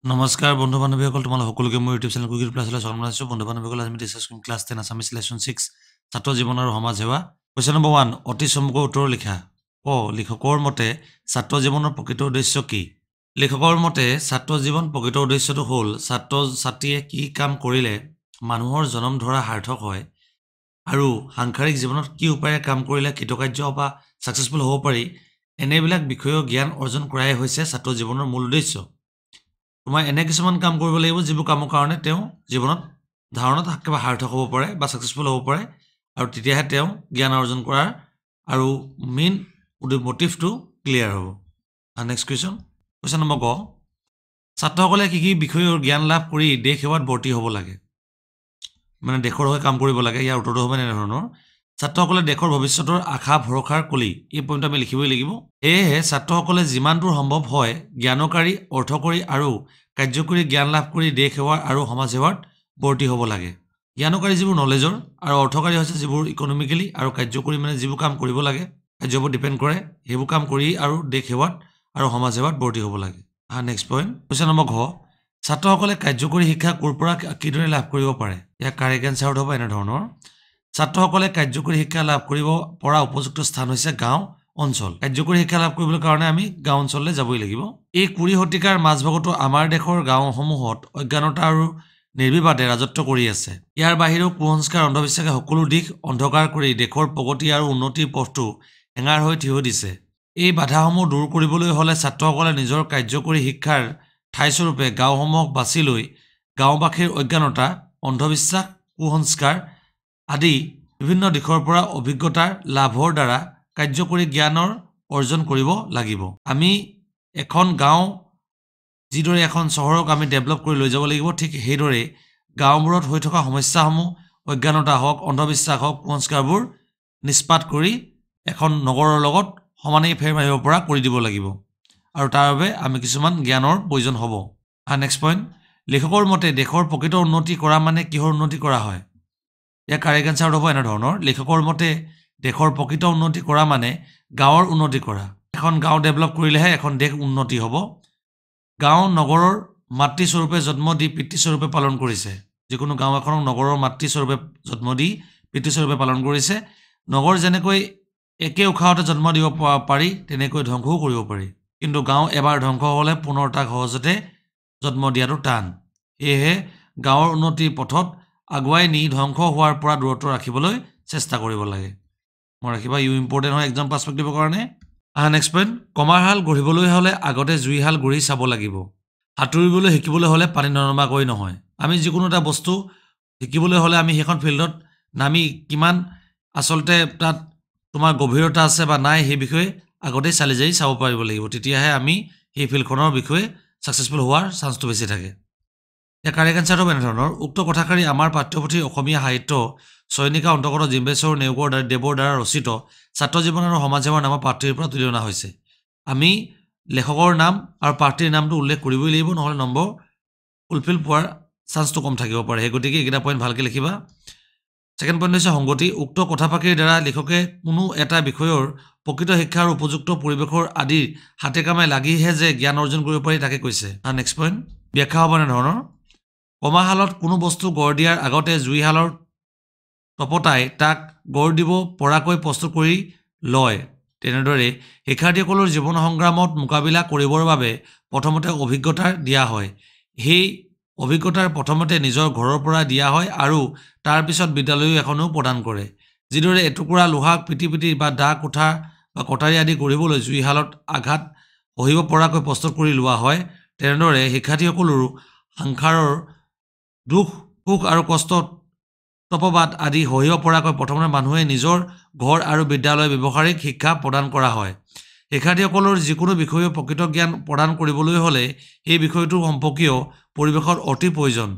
নমস্কাৰ বন্ধু বান্ধৱীসকল তোমালোক সকলোকে মোৰ ইউটিউব চেনেল কুকিৰ প্লাছলৈ স্বাগতম জনাইছোঁ বন্ধু বান্ধৱীসকল আজি আমি ডিছকাছ কৰিম ক্লাছ 10 আছামিজ লেচন 6 ছাত্ৰ জীৱন আৰু সমাজ সেৱা কুৱেশ্যন নম্বৰ 1 অতি চমুকৈ উত্তৰ লিখা লিখকৰ মতে ছাত্ৰ জীৱনৰ প্ৰকৃত উদ্দেশ্য কি লিখকৰ মতে ছাত্ৰ জীৱন প্ৰকৃত উদ্দেশ্যটো হ'ল ছাত্ৰ ছাত্ৰীয়ে কি কাম কৰিলে মানুহৰ জনম ধৰা সাৰ্থক হয় আৰু সাংসাৰিক জীৱনত কি উপায়েৰে কাম কৰিলে কৃতকাৰ্য বা সাকসেসফুল হ'ব পাৰি এনেবিলাক বিষয়ৰ জ্ঞান অৰ্জন কৰাই হৈছে ছাত্ৰ জীৱনৰ মূল উদ্দেশ্য তোমাৰ এনে কিছুমান কাম কৰিব লাগিব যিবোৰ কামৰ কাৰণে তেওঁ জীৱনত ধাৰণাত একেবাৰে সাৰ্থক হ'ব পাৰে বা সাকসেসফুল হ'ব পাৰে আৰু তেতিয়াহে তেওঁ জ্ঞান অৰ্জন কৰাৰ আৰু মেইন মোটিভটো ক্লিয়াৰ হ'ব নেক্সট কুৱেশ্যন নম্বৰ ক ছাত্ৰসকলে কি কি বিষয়ৰ জ্ঞান লাভ কৰি দেশ সেৱাত ভৰ্তি হ'ব লাগে মানে দেশৰ হৈ কাম কৰিব লাগে ইয়াৰ উত্তৰটো হ'ব এনে ধৰণৰ ছাত্ৰসকলে দেশৰ ভৱিষ্যতৰ আশা ভৰসাৰ কলি এই পইণ্ট আমি লিখিবই লাগিব এহে ছাত্ৰসকলে যিমান দূৰ সম্ভৱ হয় জ্ঞানকাৰী অৰ্থকৰী আৰু কাৰ্যকৰী জ্ঞান লাভ কৰি দেশ সেৱাৰ আৰু সমাজ সেৱাত ভৰ্তি হ'ব লাগে জ্ঞানকাৰী যিবোৰ নলেজৰ আৰু অৰ্থকাৰী হৈছে যিবোৰ ইকনমিক্যালি আৰু কাৰ্যকৰী মানে যিবোৰ কাম কৰিব লাগে কাৰ্যৰ ওপৰত ডিপেণ্ড কৰে সেইবোৰ কাম কৰি আৰু দেশ সেৱাত আৰু সমাজ সেৱাত ভৰ্তি হ'ব লাগে নেক্সট পইণ্ট কুৱেশ্যন নম্বৰ ঘ ছাত্ৰসকলে কাৰ্যকৰী শিক্ষা ক'ৰ পৰা কিদৰে লাভ কৰিব পাৰে ইয়াক কাৰেক্ট এনচাৰত হ'ব এনে ধৰণৰ ছাত্ৰসকলে কাৰ্যকৰী শিক্ষা লাভ কৰিব পৰা উপযুক্ত স্থান হৈছে গাঁও অঞ্চল কাৰ্যকৰী শিক্ষা লাভ কৰিবলৈ কাৰণে আমি গাঁও অঞ্চললৈ যাবই লাগিব এই 20 শতিকাৰ মাজভাগতো আমাৰ দেশৰ গাঁওসমূহত অজ্ঞানতা আৰু নিৰ্বিবাদে ৰাজত্ব কৰি আছে ইয়াৰ বাহিৰেও কুসংস্কাৰ অন্ধবিশ্বাসে সকলো দিশ অন্ধকাৰ কৰি দেশৰ প্ৰগতি আৰু উন্নতিৰ পথটো হেঙাৰ হৈ থিয় দিছে এই বাধাসমূহ দূৰ কৰিবলৈ হ'লে ছাত্ৰসকলে নিজৰ কাৰ্যকৰী শিক্ষাৰ ঠাইস্বৰূপে গাঁওসমূহক বাছি লৈ গাঁওবাসীৰ অজ্ঞানতা অন্ধবিশ্বাস কুসংস্কাৰ আদি বিভিন্ন দিশৰ পৰা অভিজ্ঞতাৰ লাভৰ দ্বাৰা কাৰ্যকৰী জ্ঞানৰ অৰ্জন কৰিব লাগিব আমি এখন গাঁও যিদৰে এখন চহৰক আমি ডেভেলপ কৰি লৈ যাব লাগিব ঠিক সেইদৰে গাঁওবোৰত হৈ থকা সমস্যাসমূহ অজ্ঞানতা হওক অন্ধবিশ্বাস হওক কুসংস্কাৰবোৰ নিষ্পাত কৰি এখন নগৰৰ লগত সমানেই ফেৰ মাৰিব পৰা কৰি দিব লাগিব আৰু তাৰ বাবে আমি কিছুমান জ্ঞানৰ প্ৰয়োজন হ'ব নেক্সট পইণ্ট লেখকৰ মতে দেশৰ প্ৰকৃত উন্নতি কৰা মানে কিহৰ উন্নতি কৰা হয় ইয়াৰ কাৰেক্ট এনচাৰ হ'ব এনে ধৰণৰ লেখকৰ মতে দেশৰ প্ৰকৃত উন্নতি কৰা মানে গাঁৱৰ উন্নতি কৰা এখন গাঁও ডেভেলপ কৰিলেহে এখন দেশ উন্নতি হ'ব গাঁও নগৰৰ মাতৃস্বৰূপে জন্ম দি পিতৃস্বৰূপে পালন কৰিছে যিকোনো গাঁও এখনক নগৰৰ মাতৃস্বৰূপে জন্ম দি পিতৃস্বৰূপে পালন কৰিছে নগৰ যেনেকৈ একে উশাহতে জন্ম দিব পাৰি তেনেকৈ ধ্বংসও কৰিব পাৰি কিন্তু গাঁও এবাৰ ধ্বংস হ'লে পুনৰ তাক সহজতে জন্ম দিয়াটো টান সেয়েহে গাঁৱৰ উন্নতিৰ পথত আগুৱাই নি ধ্বংস হোৱাৰ পৰা দূৰত্ব ৰাখিবলৈ চেষ্টা কৰিব লাগে মই ৰাখিবা ইউ ইম্পৰ্টেণ্ট হয় এক্সাম পাৰ্সপেক্টিভৰ কাৰণে নেক্সট পইণ্ট কমাৰহাল গঢ়িবলৈ হ'লে আগতে জুইহাল গঢ়ি চাব লাগিব সাঁতুৰিবলৈ শিকিবলৈ হ'লে পানী ননমাকৈ নহয় আমি যিকোনো এটা বস্তু শিকিবলৈ হ'লে আমি সেইখন ফিল্ডত নামি কিমান আচলতে তাত তোমাৰ গভীৰতা আছে বা নাই সেই বিষয়ে আগতে চালি যাই চাব পাৰিব লাগিব তেতিয়াহে আমি সেই ফিল্ডখনৰ বিষয়ে সাকসেসফুল হোৱাৰ চান্সটো বেছি থাকে ইয়াৰ কাৰেক্ট এনচাৰ হ'ব এনে ধৰণৰ উক্ত কথাষাৰি আমাৰ পাঠ্যপুথিৰ অসমীয়া সাহিত্য চয়নিকা অন্তৰ্গত জিম্বেশ্বৰ নেওগৰ দেৱৰ দ্বাৰা ৰচিত ছাত্ৰ জীৱন আৰু সমাজ সেৱাৰ নামৰ পাঠ্যৰ পৰা তুলি অনা হৈছে আমি লেখকৰ নাম আৰু পাঠ্যৰ নামটো উল্লেখ কৰিবই লাগিব নহ'লে নম্বৰ ফুলফিল পোৱাৰ চান্সটো কম থাকিব পাৰে সেই গতিকে এইকেইটা পইণ্ট ভালকৈ লিখিবা ছেকেণ্ড পইণ্ট হৈছে সংগতি উক্ত কথাফাকিৰ দ্বাৰা লেখকে কোনো এটা বিষয়ৰ প্ৰকৃত শিক্ষাৰ উপযুক্ত পৰিৱেশৰ আদিৰ হাতে কামে লাগিহে যে জ্ঞান অৰ্জন কৰিব পাৰি তাকে কৈছে নেক্সট পইণ্ট ব্যাখ্যা হ'ব এনেধৰণৰ কমাহালত কোনো বস্তু গঢ় দিয়াৰ আগতে জুইহালৰ তপতাই তাক গঢ় দিব পৰাকৈ প্ৰস্তুত কৰি লয় তেনেদৰে শিক্ষাৰ্থীসকলৰ জীৱন সংগ্ৰামত মোকাবিলা কৰিবৰ বাবে প্ৰথমতে অভিজ্ঞতা দিয়া হয় সেই অভিজ্ঞতাৰ প্ৰথমতে নিজৰ ঘৰৰ পৰা দিয়া হয় আৰু তাৰ পিছত বিদ্যালয় এখনো প্ৰদান কৰে যিদৰে এটুকুৰা লোহাক পিটি পিটি বা দা কোঠা বা কটাৰী আদি গঢ়িবলৈ জুইহালত আঘাত সহিব পৰাকৈ প্ৰস্তুত কৰি লোৱা হয় তেনেদৰে শিক্ষাৰ্থীসকলৰো সংসাৰৰ দুখ সুখ আৰু কষ্ট তপবাদ আদি সহিব পৰাকৈ প্ৰথমতে মানুহে নিজৰ ঘৰ আৰু বিদ্যালয় ব্যৱহাৰিক শিক্ষা প্ৰদান কৰা হয় শিক্ষাৰ্থীসকলৰ যিকোনো বিষয়ে প্ৰকৃত জ্ঞান প্ৰদান কৰিবলৈ হ'লে এই বিষয়টোৰ সম্পৰ্কীয় পৰিৱেশৰ অতি প্ৰয়োজন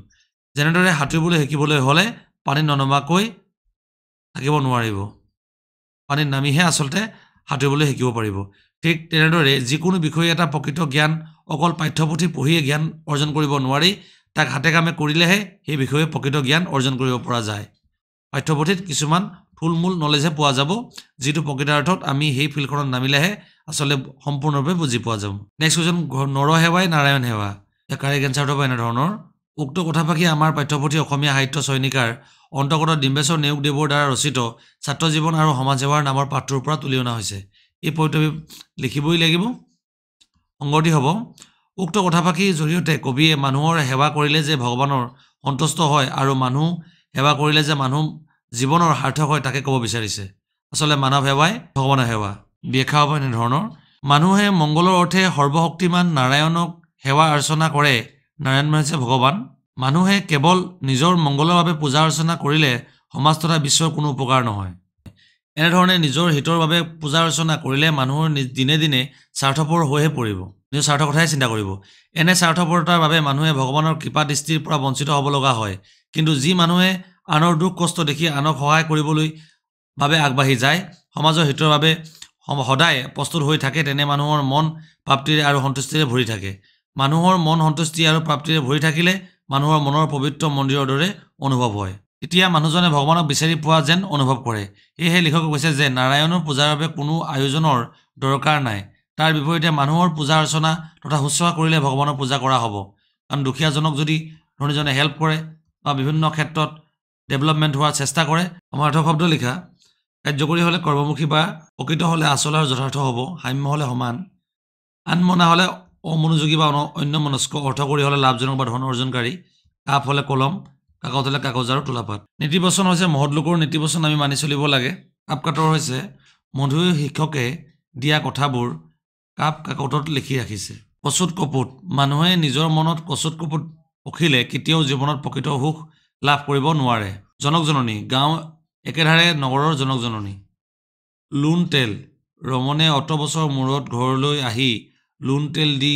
যেনেদৰে সাঁতুৰিবলৈ শিকিবলৈ হ'লে পানী ননমাকৈ থাকিব নোৱাৰিব পানীত নামিহে আচলতে সাঁতুৰিবলৈ শিকিব পাৰিব ঠিক তেনেদৰে যিকোনো বিষয়ে এটা প্ৰকৃত জ্ঞান অকল পাঠ্যপুথি পঢ়িয়ে জ্ঞান অৰ্জন কৰিব নোৱাৰি তাক হাতে কামে কৰিলেহে সেই বিষয়ে প্ৰকৃত জ্ঞান অৰ্জন কৰিব পৰা যায় পাঠ্যপুথিত কিছুমান থুলমূল নলেজহে পোৱা যাব যিটো প্ৰকৃতাৰ্থত আমি সেই ফিল্ডখনত নামিলেহে আচলতে সম্পূৰ্ণৰূপে বুজি পোৱা যাব নেক্সট কুৱেশ্যন নৰসেৱাই নাৰায়ণ সেৱা কাৰেক্ট এনচাৰটো হ'ব এনেধৰণৰ উক্ত কথাফাকি আমাৰ পাঠ্যপুথি অসমীয়া সাহিত্য চয়নিকাৰ অন্তৰ্গত ডিম্বেশ্বৰ নেওগদেৱৰ দ্বাৰা ৰচিত ছাত্ৰ জীৱন আৰু সমাজ সেৱাৰ নামৰ পাঠটোৰ পৰা তুলি অনা হৈছে এই পইণ্টটো লিখিবই লাগিব সংগতি হ'ব উক্ত কথাফাকিৰ জৰিয়তে কবিয়ে মানুহৰ সেৱা কৰিলে যে ভগৱানৰ সন্তুষ্ট হয় আৰু মানুহ সেৱা কৰিলে যে মানুহ জীৱনৰ সাৰ্থক হয় তাকে ক'ব বিচাৰিছে আচলতে মানৱ সেৱাই ভগৱানৰ সেৱা ব্যাখ্যা হ'ব এনেধৰণৰ মানুহে মংগলৰ অৰ্থে সৰ্বশক্তিমান নাৰায়ণক সেৱা অৰ্চনা কৰে নাৰায়ণ হৈছে ভগৱান মানুহে কেৱল নিজৰ মংগলৰ বাবে পূজা অৰ্চনা কৰিলে সমাজ তথা বিশ্বৰ কোনো উপকাৰ নহয় এনেধৰণে নিজৰ হিতৰ বাবে পূজা অৰ্চনা কৰিলে মানুহৰ দিনে দিনে স্বাৰ্থপৰ হৈহে পৰিব নিজৰ স্বাৰ্থৰ কথাই চিন্তা কৰিব এনে স্বাৰ্থপৰতাৰ বাবে মানুহে ভগৱানৰ কৃপা দৃষ্টিৰ পৰা বঞ্চিত হ'ব লগা হয় কিন্তু যি মানুহে আনৰ দুখ কষ্ট দেখি আনক সহায় কৰিবলৈ বাবে আগবাঢ়ি যায় সমাজৰ হিতৰ বাবে সদায় প্ৰস্তুত হৈ থাকে তেনে মানুহৰ মন প্ৰাপ্তিৰে আৰু সন্তুষ্টিৰে ভৰি থাকে মানুহৰ মন সন্তুষ্টি আৰু প্ৰাপ্তিৰে ভৰি থাকিলে মানুহৰ মনৰ পবিত্ৰ মন্দিৰৰ দৰে অনুভৱ হয় এতিয়া মানুহজনে ভগৱানক বিচাৰি পোৱা যেন অনুভৱ কৰে এহে লিখকে কৈছে যে নাৰায়ণৰ পূজাৰ বাবে কোনো আয়োজনৰ দৰকাৰ নাই তাৰ বিপৰীতে মানুহৰ পূজা অৰ্চনা তথা শুশ্ৰূষা কৰিলে ভগৱানৰ পূজা কৰা হ'ব কাৰণ দুখীয়াজনক যদি ধনীজনে হেল্প কৰে বা বিভিন্ন ক্ষেত্ৰত ডেভেলপমেণ্ট হোৱাৰ চেষ্টা কৰে সমাৰ্থ শব্দ লিখা কাৰ্যকৰী হ'লে কৰ্মমুখী বা প্ৰকৃত হ'লে আচল আৰু যথাৰ্থ হ'ব সাম্য হ'লে সমান আনমনা হ'লে অমনোযোগী বা অন্যমনস্ক অৰ্থকৰী হ'লে লাভজনক বা ধন অৰ্জনকাৰী কাপ হ'লে কলম কাগজ হ'লে কাগজ আৰু তোলাপাত নীতিবচন হৈছে মহৎ লোকৰ নীতিবচন আমি মানি চলিব লাগে কাপকাতৰ হৈছে মধুৰ শিক্ষকে দিয়া কথাবোৰ কাপ কাকতত লিখি ৰাখিছে কচুত কপুত মানুহে নিজৰ মনত কচুত কপুত পখিলে কেতিয়াও জীৱনত প্ৰকৃত সুখ লাভ কৰিব নোৱাৰে জনক জননী গাঁও একেধাৰে নগৰৰ জনক জননী লোন তেল ৰমনে অত বছৰ মূৰত ঘৰলৈ আহি লোন তেল দি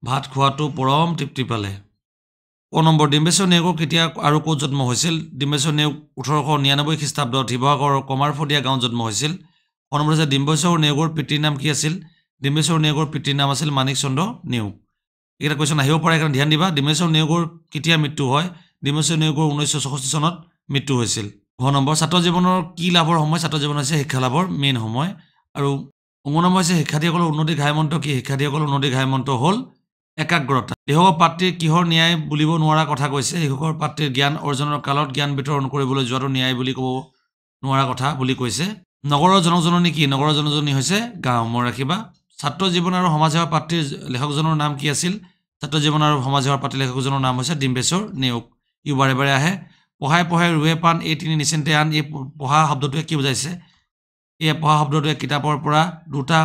ভাত খোৱাটো পৰম তৃপ্তি পালে নম্বৰ ডিম্বেশ্বৰ নেওগৰ কেতিয়া আৰু ক'ত জন্ম হৈছিল ডিম্বেশ্বৰ নেওগ 1899 খ্ৰীষ্টাব্দত শিৱসাগৰৰ কমাৰফদীয়া গাঁৱত জন্ম হৈছিল নম্বৰ হৈছে ডিম্বেশ্বৰ নেওগৰ পিতৃৰ নাম কি আছিল ডিম্বেশ্বৰ নেওগৰ পিতৃৰ নাম আছিল মানিক চন্দ্ৰ নেওগ এইকেইটা কুৱেশ্যন আহিব পাৰে কাৰণে ধ্যান দিবা ডিম্বেশ্বৰ নেওগৰ কেতিয়া মৃত্যু হয় ডিম্বেশ্বৰ নেওগৰ 1964 চনত মৃত্যু হৈছিল নম্বৰ ছাত্ৰ জীৱনৰ কি লাভৰ সময় ছাত্ৰ জীৱন হৈছে শিক্ষা লাভৰ মেইন সময় আৰু নম্বৰ হৈছে শিক্ষাৰ্থীসকলৰ উন্নতি ঘাইমন্ত্ৰ কি শিক্ষাৰ্থীসকলৰ উন্নতি ঘাইমন্ত্ৰ হ'ল একাগ্ৰতা লেখকৰ পাত্ৰীৰ কিহৰ ন্যায় বুলিব নোৱাৰা কথা কৈছে লেখকৰ পাত্ৰীৰ জ্ঞান অৰ্জনৰ কালত জ্ঞান বিতৰণ কৰিবলৈ যোৱাটো ন্যায় বুলি ক'ব নোৱাৰা কথা বুলি কৈছে নগৰৰ জনকজননী কি নগৰৰ জনকজননী হৈছে গাঁও মনত ৰাখিবা ছাত্ৰ জীৱন আৰু সমাজ সেৱা পাত্ৰীৰ লেখকজনৰ নাম কি আছিল ছাত্ৰ জীৱন আৰু সমাজ সেৱাৰ পাত্ৰীৰ লেখকজনৰ নাম হৈছে ডিম্বেশ্বৰ নেওগ ই বাৰে বাৰে আহে পঢ়াই পঢ়াই ৰুৱে পাণ এই তিনি নিচিন্তে আন এই পঢ়া শব্দটোৱে কি বুজাইছে এই পঢ়া শব্দটোৱে কিতাপৰ পৰা দুটা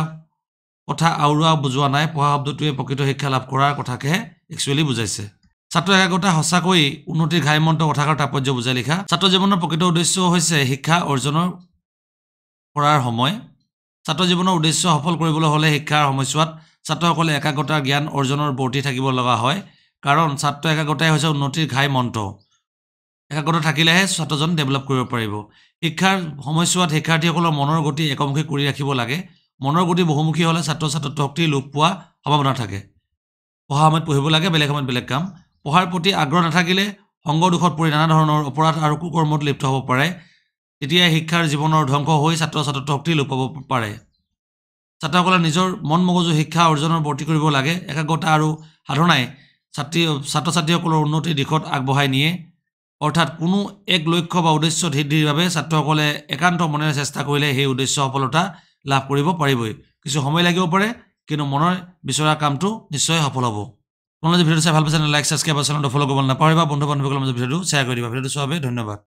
কথা আওৰোৱা বুজোৱা নাই পঢ়া শব্দটোৱে প্ৰকৃত শিক্ষা লাভ কৰাৰ কথাকেহে একচুৱেলি বুজাইছে ছাত্ৰ একাগ্ৰতা সঁচাকৈ উন্নতিৰ ঘাইমন্ত্ৰ কথাষাৰ তাৎপৰ্য বুজাই লিখা ছাত্ৰ জীৱনৰ প্ৰকৃত উদ্দেশ্য হৈছে শিক্ষা অৰ্জনৰ কৰাৰ সময় ছাত্ৰ জীৱনৰ উদ্দেশ্য সফল কৰিবলৈ হ'লে শিক্ষাৰ সময়ছোৱাত ছাত্ৰসকলে একাগ্ৰতাৰ জ্ঞান অৰ্জনৰ বৰ্তি থাকিব লগা হয় কাৰণ ছাত্ৰ একাগ্ৰতাই হৈছে উন্নতিৰ ঘাইমন্ত্ৰ একাগ্ৰতা থাকিলেহে ছাত্ৰজন ডেভেলপ কৰিব পাৰিব শিক্ষাৰ সময়ছোৱাত শিক্ষাৰ্থীসকলৰ মনৰ গতি একমুখী কৰি ৰাখিব লাগে মনৰ গতি বহুমুখী হ'লে ছাত্ৰ ছাত্ৰৰ শক্তি লোপ পোৱা সম্ভাৱনা থাকে পঢ়া সময়ত পঢ়িব লাগে বেলেগ সময়ত বেলেগ কাম পঢ়াৰ প্ৰতি আগ্ৰহ নাথাকিলে সংগ দুখত পৰি নানা ধৰণৰ অপৰাধ আৰু কুকৰ্মত লিপ্ত হ'ব পাৰে তেতিয়া শিক্ষাৰ জীৱনৰ ধ্বংস হৈ ছাত্ৰ ছাত্ৰৰ শক্তি লোপ পাব পাৰে ছাত্ৰসকলে নিজৰ মন মগজু শিক্ষা অৰ্জনৰ বৰ্তি কৰিব লাগে একাগ্ৰতা আৰু সাধনাই ছাত্ৰ ছাত্ৰীসকলৰ উন্নতিৰ দিশত আগবঢ়াই নিয়ে অৰ্থাৎ কোনো এক লক্ষ্য বা উদ্দেশ্য সিদ্ধিৰ বাবে ছাত্ৰসকলে একান্ত মনেৰে চেষ্টা কৰিলে সেই উদ্দেশ্য সফলতা লাভ কৰিব পাৰিবই কিছু সময় লাগিব পাৰে কিন্তু মনৰ বিচৰা কামটো নিশ্চয় সফল হ'ব তোমালোকে ভিডিঅ'টো চাই ভাল পাইছা লাইক সাবস্ক্ৰাইব আৰু চেনেলটো ফলো কৰিব নাপাহৰিবা বন্ধু বান্ধৱীসকলৰ মাজত ভিডিঅ'টো শ্বেয়াৰ কৰি দিবা ভিডিঅ'টো চোৱাৰ বাবে ধন্যবাদ